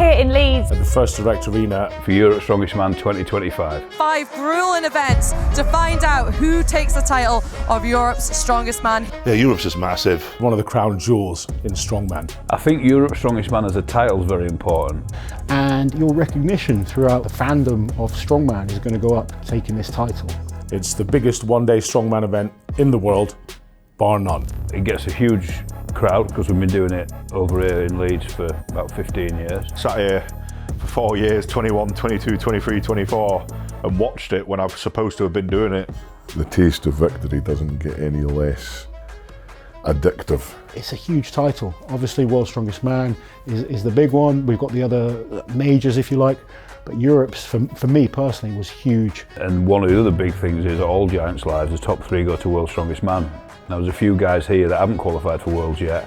here in Leeds. At the First Direct Arena. For Europe's Strongest Man 2025. 5 grueling events to find out who takes the title of Europe's Strongest Man. Yeah, Europe's just massive. One of the crown jewels in strongman. I think Europe's Strongest Man as a title is very important. And your recognition throughout the fandom of strongman is going to go up taking this title. It's the biggest one-day strongman event in the world, bar none. It gets a huge crowd because we've been doing it over here in Leeds for about 15 years. Sat here for 4 years, 21, 22, 23, 24, and watched it when I was supposed to have been doing it. The taste of victory doesn't get any less addictive. It's a huge title. Obviously World's Strongest Man is the big one. We've got the other majors if you like, but Europe's for me personally was huge. And one of the other big things is at all Giants lives, the top 3 go to World's Strongest Man. Now there's a few guys here that haven't qualified for Worlds yet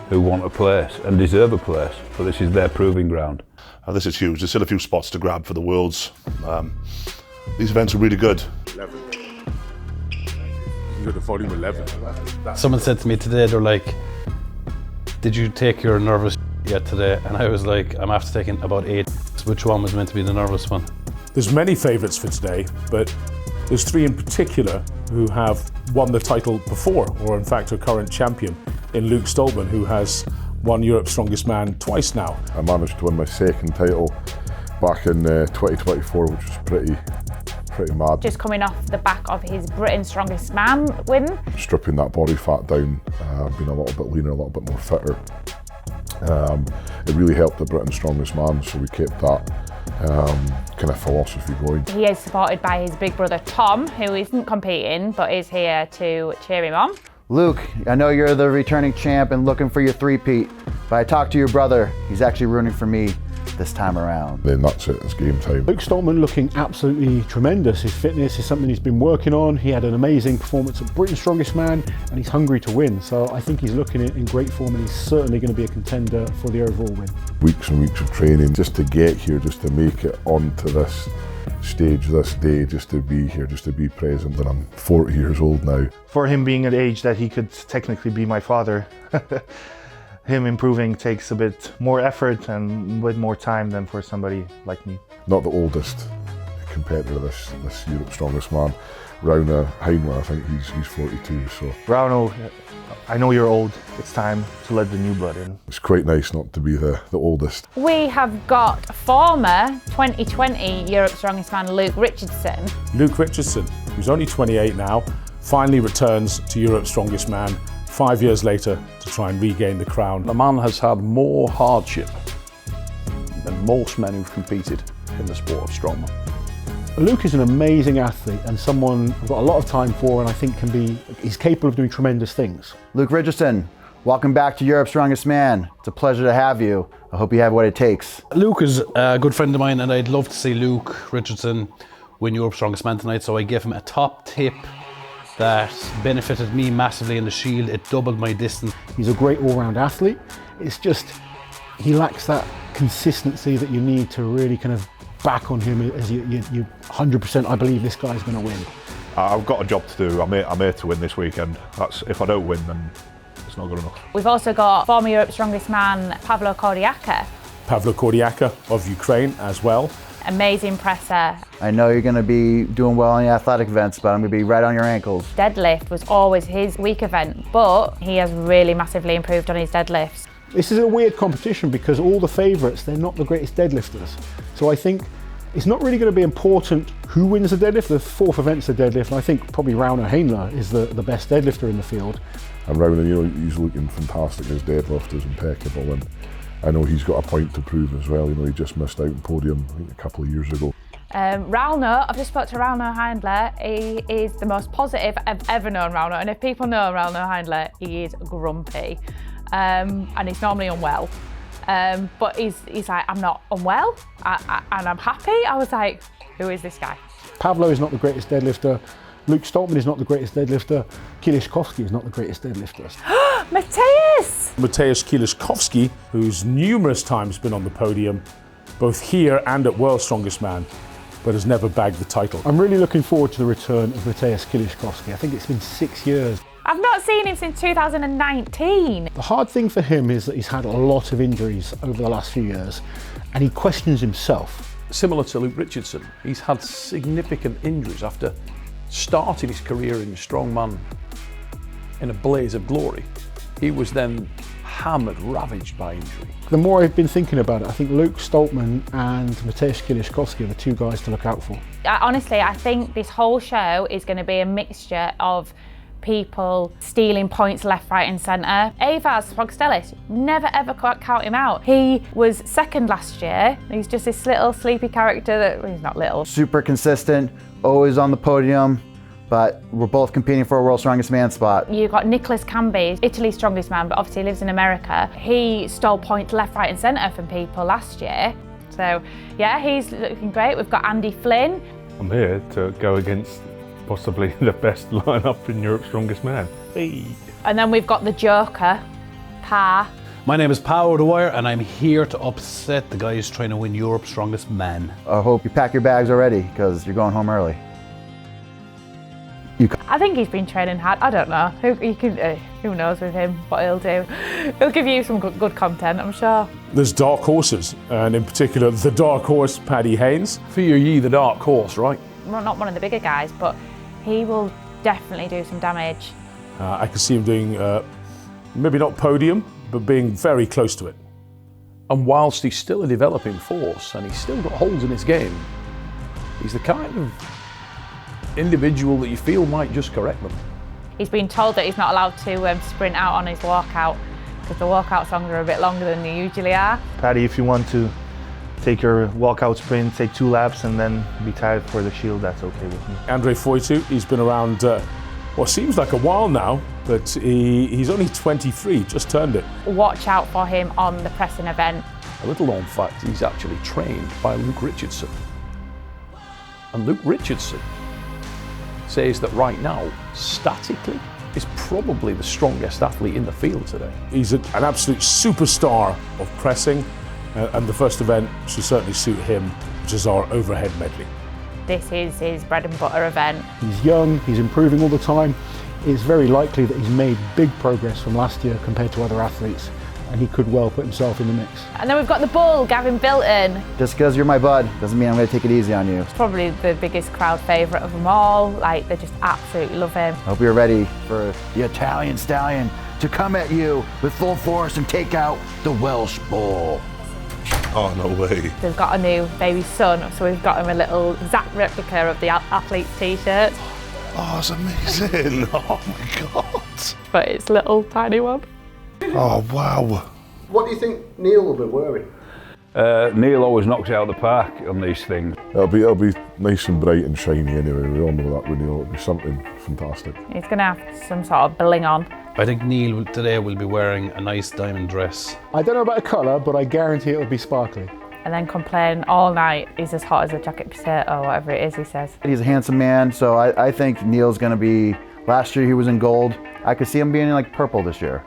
who want a place and deserve a place, but this is their proving ground. This is huge. There's still a few spots to grab for the Worlds. These events are really good. 11. You're the volume 11. Someone said to me today, they're like, did you take your nervous yet today? And I was like, I'm after taking about 8. Which one was meant to be the nervous one? There's many favourites for today, but there's 3 in particular who have won the title before, or in fact a current champion in Luke Stolman, who has won Europe's Strongest Man twice now. I managed to win my 2nd title back in 2024, which was pretty mad. Just coming off the back of his Britain's Strongest Man win. Stripping that body fat down, being a little bit leaner, a little bit more fitter. It really helped the Britain's Strongest Man, so we kept that kind of philosophy going. He is supported by his big brother Tom, who isn't competing but is here to cheer him on. Luke, I know you're the returning champ and looking for your 3-peat, but I talked to your brother. He's actually rooting for me this time around. Then that's it, it's game time. Luke Stolman looking absolutely tremendous. His fitness is something he's been working on. He had an amazing performance at Britain's Strongest Man and he's hungry to win. So I think he's looking in great form and he's certainly going to be a contender for the overall win. Weeks and weeks of training just to get here, just to make it onto this stage this day, just to be here, just to be present. And I'm 40 years old now. For him being at age that he could technically be my father, him improving takes a bit more effort and with more time than for somebody like me. Not the oldest competitor, this Europe's Strongest Man. Rauno Heinler, I think he's 42. So Rauno, I know you're old. It's time to let the new blood in. It's quite nice not to be the oldest. We have got former 2020 Europe's Strongest Man Luke Richardson. Luke Richardson, who's only 28 now, finally returns to Europe's Strongest Man 5 years later to try and regain the crown. The man has had more hardship than most men who've competed in the sport of strongman. Luke is an amazing athlete and someone I've got a lot of time for and I think he's capable of doing tremendous things. Luke Richardson, welcome back to Europe's Strongest Man. It's a pleasure to have you. I hope you have what it takes. Luke is a good friend of mine and I'd love to see Luke Richardson win Europe's Strongest Man tonight, so I gave him a top tip that benefited me massively in the Shield. It doubled my distance. He's a great all-round athlete. It's just, he lacks that consistency that you need to really kind of back on him as you 100%, I believe this guy's going to win. I've got a job to do. I'm here to win this weekend. If I don't win, then it's not good enough. We've also got former Europe's Strongest Man Pavlo Kordiaka. Pavlo Kordiaka of Ukraine as well. Amazing presser. I know you're going to be doing well in the athletic events, but I'm going to be right on your ankles. Deadlift was always his weak event, but he has really massively improved on his deadlifts. This is a weird competition because all the favourites, they're not the greatest deadlifters. So I think it's not really going to be important who wins the deadlift. The 4th event's the deadlift, and I think probably Rauno Heinler is the best deadlifter in the field. And Rauno, he's looking fantastic. His deadlift is impeccable, and I know he's got a point to prove as well. He just missed out on podium I think, a couple of years ago. Rauno, I've just spoke to Rauno Heinler. He is the most positive I've ever known Rauno, and if people know Rauno Heinler, he is grumpy. And he's normally unwell. But he's like, I'm not unwell, and I'm happy. I was like, who is this guy? Pavlo is not the greatest deadlifter. Luke Stolman is not the greatest deadlifter. Kieliszkowski is not the greatest deadlifter. Mateusz! Mateusz Kieliszkowski, who's numerous times been on the podium, both here and at World's Strongest Man, but has never bagged the title. I'm really looking forward to the return of Mateusz Kieliszkowski. I think it's been 6 years. I've not seen him since 2019. The hard thing for him is that he's had a lot of injuries over the last few years, and he questions himself. Similar to Luke Richardson, he's had significant injuries after starting his career in strongman in a blaze of glory. He was then hammered, ravaged by injury. The more I've been thinking about it, I think Luke Stoltman and Mateusz Kieliszkowski are the two guys to look out for. Honestly, I think this whole show is going to be a mixture of people stealing points left, right and centre. Evars Pogstelis, never ever count him out. He was second last year. He's just this little sleepy character that, well, he's not little. Super consistent, always on the podium, but we're both competing for a World's Strongest Man spot. You've got Nicholas Camby, Italy's strongest man, but obviously lives in America. He stole points left, right and centre from people last year. So yeah, he's looking great. We've got Andy Flynn. I'm here to go against possibly the best lineup in Europe's Strongest Man. Hey. And then we've got the Joker, Pa. My name is Pa O'Dwyer and I'm here to upset the guys trying to win Europe's Strongest Man. I hope you pack your bags already because you're going home early. I think he's been training hard. I don't know. Who knows with him what he'll do. He'll give you some good content, I'm sure. There's dark horses, and in particular the dark horse Paddy Haynes. Fear ye the dark horse, right? Well, not one of the bigger guys, but he will definitely do some damage. I can see him doing, maybe not podium, but being very close to it. And whilst he's still a developing force and he's still got holes in his game, he's the kind of individual that you feel might just correct them. He's been told that he's not allowed to sprint out on his walkout because the walkout songs are a bit longer than they usually are. Paddy, if you want to take your walkout sprint, take 2 laps and then be tired for the shield, that's okay with me. Andre Foitu, he's been around what seems like a while now, but he's only 23, just turned it. Watch out for him on the pressing event. A little known fact, he's actually trained by Luke Richardson. And Luke Richardson says that right now, statically, is probably the strongest athlete in the field today. He's an absolute superstar of pressing, and the first event should certainly suit him, which is our overhead medley. This is his bread and butter event. He's young, he's improving all the time. It's very likely that he's made big progress from last year compared to other athletes, and he could well put himself in the mix. And then we've got the bull, Gavin Bilton. Just because you're my bud doesn't mean I'm going to take it easy on you. He's probably the biggest crowd favourite of them all. Like, they just absolutely love him. I hope you're ready for the Italian stallion to come at you with full force and take out the Welsh bull. Oh, no way. They've got a new baby son, so we've got him a little exact replica of the athlete's t-shirt. Oh, that's amazing. Oh my God. But it's a little tiny one. Oh, wow. What do you think Neil will be wearing? Neil always knocks it out of the park on these things. It'll be nice and bright and shiny anyway. We all know that with Neil. It'll be something fantastic. He's going to have some sort of bling on. I think Neil today will be wearing a nice diamond dress. I don't know about the colour, but I guarantee it'll be sparkly. And then complain all night he's as hot as a jacket potato or whatever it is he says. He's a handsome man, so I think Neil's going to be, last year he was in gold. I could see him being in like purple this year.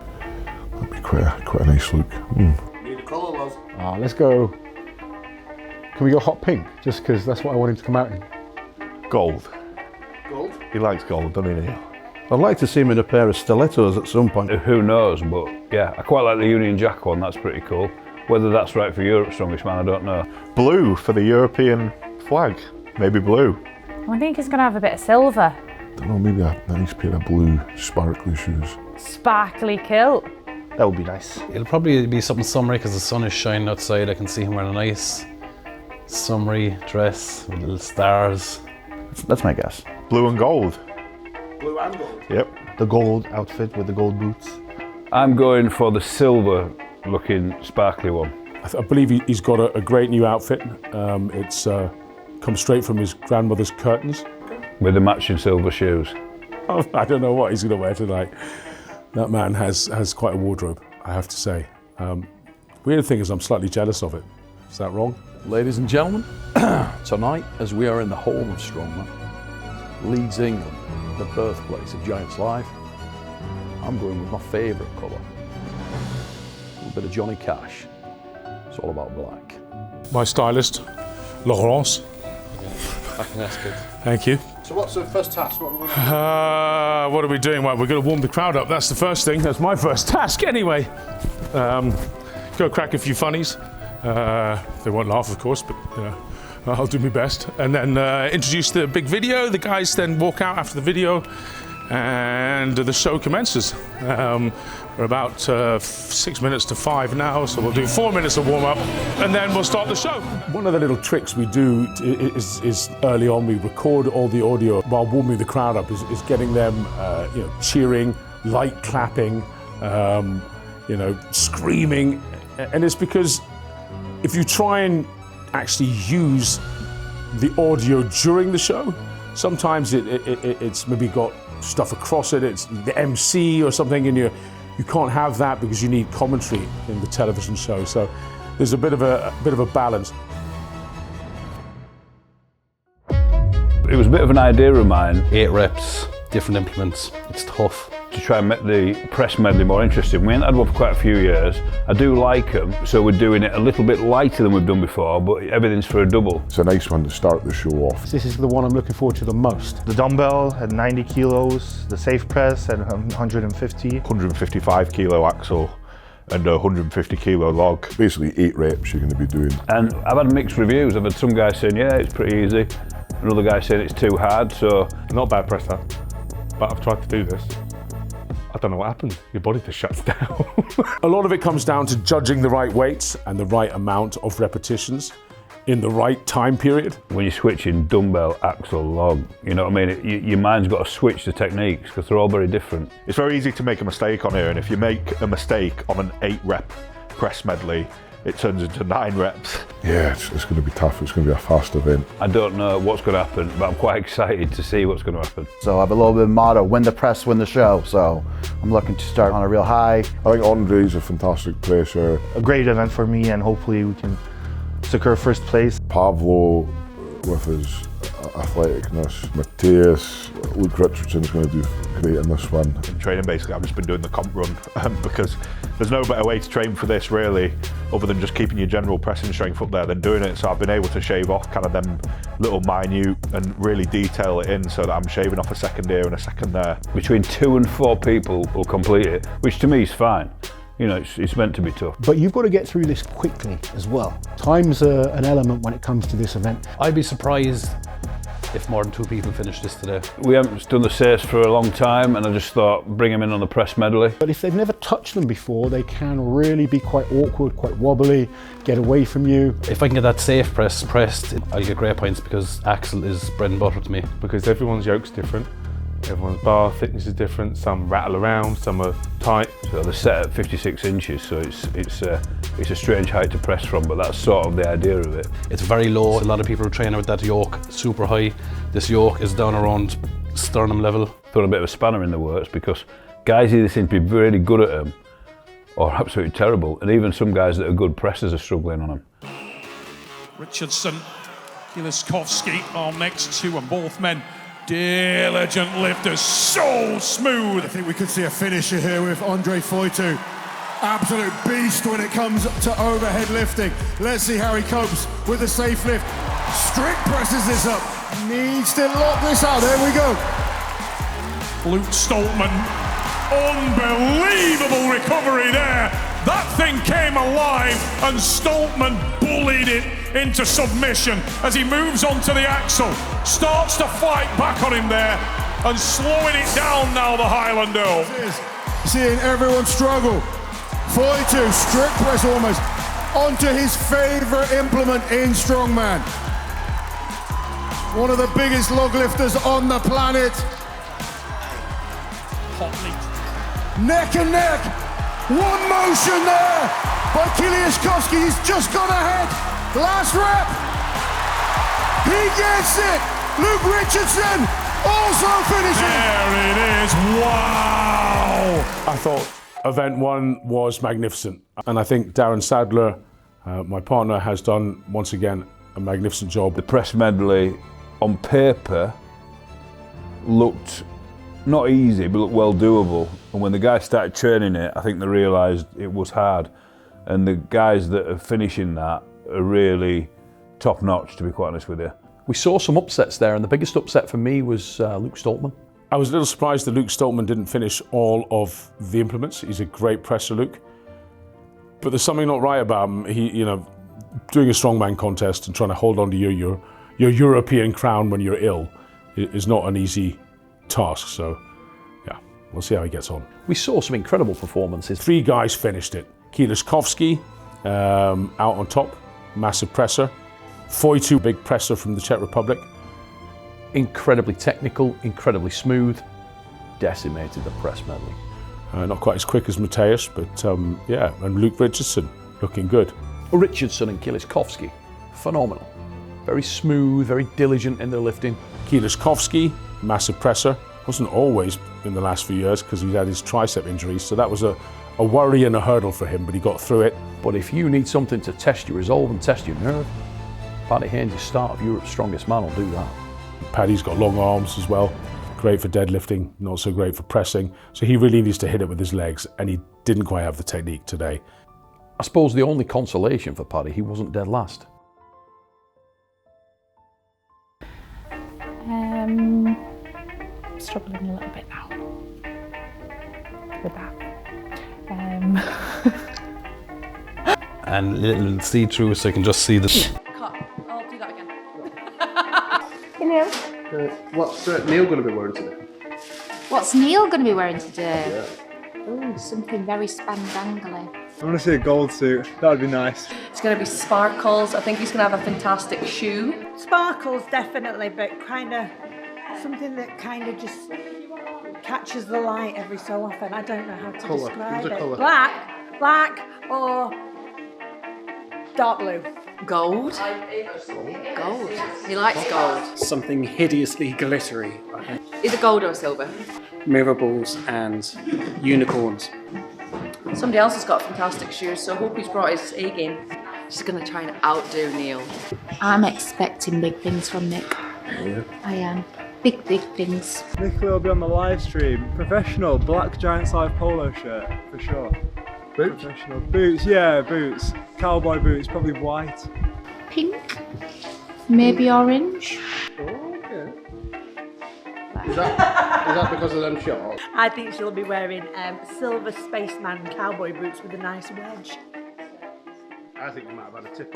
That'd be quite a nice look. Need a colour, Loz. Let's go. Can we go hot pink? Just because that's what I want him to come out in. Gold. Gold? He likes gold, doesn't he, Neil? I'd like to see him in a pair of stilettos at some point. Who knows, but yeah, I quite like the Union Jack one, that's pretty cool. Whether that's right for Europe's Strongest Man, I don't know. Blue for the European flag, maybe blue. I think he's going to have a bit of silver. I don't know, maybe a nice pair of blue sparkly shoes. Sparkly kilt. That would be nice. It'll probably be something summery because the sun is shining outside. I can see him wearing a nice summery dress with little stars. That's my guess. Blue and gold. Blue and gold? Yep. The gold outfit with the gold boots. I'm going for the silver looking sparkly one. I believe he's got a great new outfit. It's come straight from his grandmother's curtains. With the matching silver shoes. I don't know what he's going to wear tonight. That man has quite a wardrobe, I have to say. Weird thing is I'm slightly jealous of it. Is that wrong? Ladies and gentlemen, tonight, as we are in the home of Strongman, Leeds, England, the birthplace of Giants Live, I'm going with my favourite colour. A little bit of Johnny Cash. It's all about black. My stylist, Laurence. I think that's good. Thank you. So what's the first task? What are we doing? Well, we're going to warm the crowd up. That's the first thing. That's my first task anyway. Go crack a few funnies. They won't laugh, of course, but I'll do my best. And then introduce the big video. The guys then walk out after the video and the show commences. We're about 6 minutes to 5 now, so we'll do 4 minutes of warm up and then we'll start the show. One of the little tricks we do is early on we record all the audio while warming the crowd up, is getting them cheering, light clapping, screaming. And it's because if you try and actually use the audio during the show, sometimes it's maybe got stuff across it, it's the MC or something, and you can't have that because you need commentary in the television show. So there's a bit of a balance. It was a bit of an idea of mine. 8 reps, different implements. It's tough. To try and make the press medley more interesting. We ain't had one for quite a few years. I do like them, so we're doing it a little bit lighter than we've done before, but everything's for a double. It's a nice one to start the show off. This is the one I'm looking forward to the most. The dumbbell at 90 kilos, the safe press at 150. 155 kilo axle and a 150 kilo log. Basically 8 reps you're going to be doing. And I've had mixed reviews. I've had some guys saying, yeah, it's pretty easy. Another guy saying it's too hard, so... Not a bad presser, but I've tried to do this. I don't know what happens. Your body just shuts down. A lot of it comes down to judging the right weights and the right amount of repetitions in the right time period. When you're switching dumbbell, axle, log, you know what I mean? Your mind's got to switch the techniques because they're all very different. It's very easy to make a mistake on here, and if you make a mistake on an 8 rep press medley, it turns into 9 reps. Yeah, it's going to be tough. It's going to be a fast event. I don't know what's going to happen, but I'm quite excited to see what's going to happen. So I have a little bit of motto, win the press, win the show. So I'm looking to start on a real high. I think Andre's a fantastic presser. A great event for me, and hopefully we can secure first place. Pavlo with his athleticness. Mateusz, Luke Richardson's going to do great in this one. In training, basically, I've just been doing the comp run because there's no better way to train for this, really, other than just keeping your general pressing strength up there than doing it. So I've been able to shave off kind of them little minute and really detail it in so that I'm shaving off a second here and a second there. Between 2 and 4 people will complete it, which to me is fine. You know, it's meant to be tough. But you've got to get through this quickly as well. Time's an element when it comes to this event. I'd be surprised if more than 2 people finish this today. We haven't done the SACE for a long time, and I just thought bring them in on the press medley. But if they've never touched them before, they can really be quite awkward, quite wobbly, get away from you. If I can get that safe press pressed, I'll get great points because axle is bread and butter to me. Because everyone's yoke's different. Everyone's bar thickness is different. Some rattle around, some are tight. So they're set at 56 inches, so it's a strange height to press from, but that's sort of the idea of it. It's very low. A lot of people are training with that yoke super high. This yoke is down around sternum level. Put a bit of a spanner in the works because guys either seem to be really good at them or absolutely terrible, and even some guys that are good pressers are struggling on them. Richardson, Kieliszkowski are next to, and both men diligent lifters, so smooth. I think we could see a finisher here with Andre Foitu. Absolute beast when it comes to overhead lifting. Let's see how he copes with the safe lift. Strict presses this up. Needs to lock this out. There we go. Luke Stoltman, unbelievable recovery there. That thing came alive and Stoltman bullied it into submission as he moves onto the axle, starts to fight back on him there and slowing it down now, the Highlander. Seeing everyone struggle. Foitu, strict press almost, onto his favourite implement in strongman. One of the biggest log lifters on the planet. Neck and neck. One motion there by Kieliszkowski. He's just gone ahead. Last rep. He gets it. Luke Richardson also finishing. There it is. Wow. I thought event 1 was magnificent. And I think Darren Sadler, my partner, has done, once again, a magnificent job. The press medley on paper looked not easy, but looked well doable. And when the guys started training it, I think they realised it was hard. And the guys that are finishing that are really top notch, to be quite honest with you. We saw some upsets there, and the biggest upset for me was Luke Stoltman. I was a little surprised that Luke Stoltman didn't finish all of the implements. He's a great presser, Luke. But there's something not right about him. Doing a strongman contest and trying to hold on to your European crown when you're ill is not an easy task. So, yeah, we'll see how he gets on. We saw some incredible performances. 3 guys finished it. Kieliszkowski out on top, massive presser. 42, big presser from the Czech Republic. Incredibly technical, incredibly smooth, decimated the press medley. Not quite as quick as Mateusz, but yeah, and Luke Richardson looking good. Richardson and Kieliszkowski, phenomenal. Very smooth, very diligent in their lifting. Kieliszkowski, massive presser. Wasn't always in the last few years because he's had his tricep injuries, so that was a worry and a hurdle for him, but he got through it. But if you need something to test your resolve and test your nerve, Paddy Haynes, the start of Europe's strongest man, will do that. Paddy's got long arms as well. Great for deadlifting, not so great for pressing. So he really needs to hit it with his legs, and he didn't quite have the technique today. I suppose the only consolation for Paddy, he wasn't dead last. Struggling a little bit now with that. And a little see-through so I can just see the... Cut. I'll do that again. Hello. What's Neil going to be wearing today? What's Neil going to be wearing today? Oh, something very spandangly. I want to see a gold suit. That would be nice. It's going to be sparkles. I think he's going to have a fantastic shoe. Sparkles, definitely, but kind of something that kind of just catches the light every so often. I don't know how to describe it. Colour. Black or dark blue. Gold. Gold. He likes gold. Something hideously glittery, I think. Either gold or silver. Mirrorballs and unicorns. Somebody else has got fantastic shoes, so I hope he's brought his A game. He's going to try and outdo Neil. I'm expecting big things from Nick. Yeah. I am. Big things. Nicola will be on the live stream. Professional, black giant size polo shirt, for sure. Boots? Professional. Boots, yeah, boots. Cowboy boots, probably white. Pink. Maybe orange. Okay. Is that because of them shorts? I think she'll be wearing silver spaceman cowboy boots with a nice wedge. I think you might have had a tip.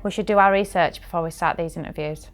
We should do our research before we start these interviews.